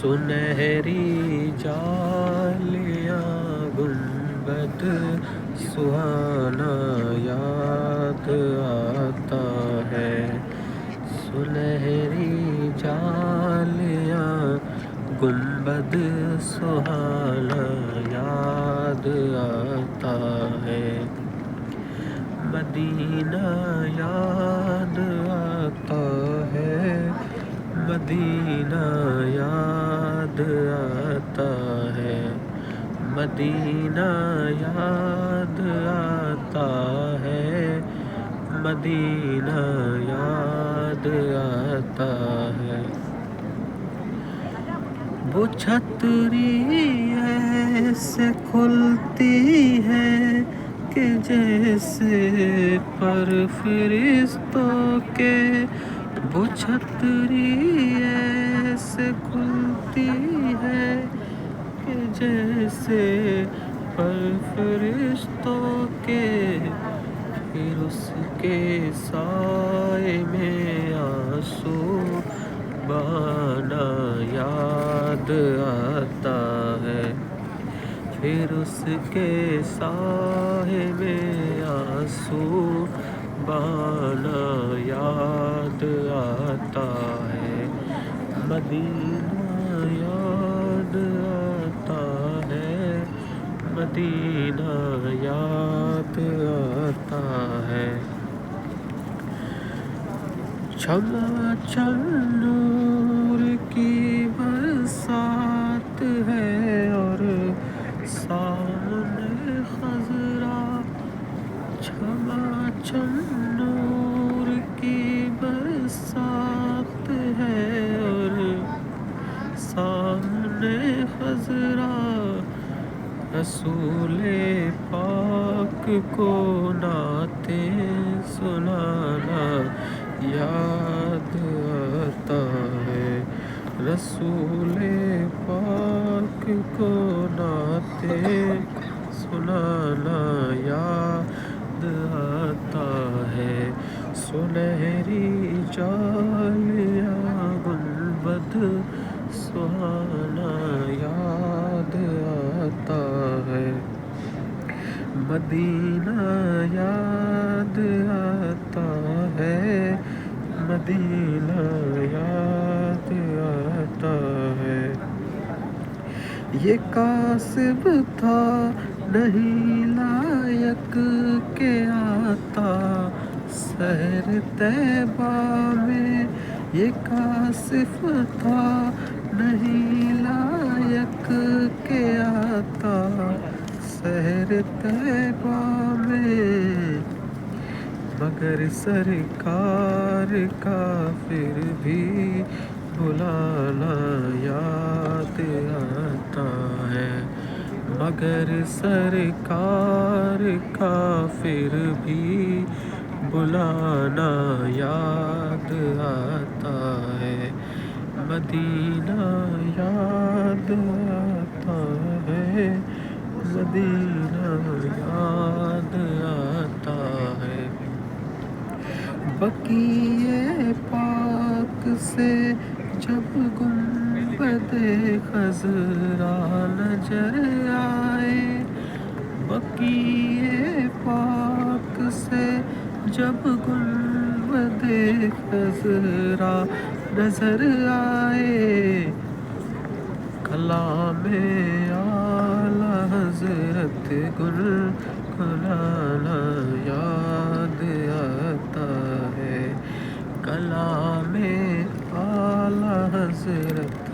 سنہری جالیاں گنبد سہانا یاد آتا ہے، سنہری جالیاں گنبد سہانا یاد آتا ہے، مدینہ یاد آتا ہے، مدینہ یاد آتا ہے، مدینہ یاد آتا ہے، مدینہ یاد آتا ہے، وہ چھتری ایسے کھلتی ہے کہ جیسے پر فرشتوں کے، وہ چھتری ایسے کھلتی ہے کہ جیسے پر فرشتوں کے، پھر اس کے سائے میں آنسو بہانا یاد آتا ہے، پھر اس کے سائے میں آنسو بہانا یاد آتا ہے، مدینہ یاد آتا ہے، مدینہ یاد آتا ہے، چھماچم نور کی برسات ہے اور سامنے خضرا، چھماچم نور کی برسات ہے اور سامنے خضرا، رسول پاک کو نعتیں سنانا یاد آتا ہے، رسول پاک کو نعتیں سنانا یاد آتا ہے، سنہری جالیاں گنبد سہانا یاد آتا ہے، مدینہ یاد آتا ہے، مدینہ یاد آتا ہے، یہ کاسب تھا نہیں لائق کہ آتا سحر طیبہ میں، یہ کاسب تھا نہیں لائق کہ آتا سحر طیبہ میں، مگر سرکار کا پھر بھی بلانا یاد آتا ہے، مگر سرکار کا پھر بھی بلانا یاد آتا ہے، مدینہ یاد آتا ہے، مدینہ یاد آتا ہے، بقیع پاک سے جب گنبد خضرا نظر آئے، بقیع پاک سے جب گنبد خضرا نظر آئے، کلام اعلیٰ حضرت گنگنانا یاد آتا ہے، کلام اعلیٰ حضرت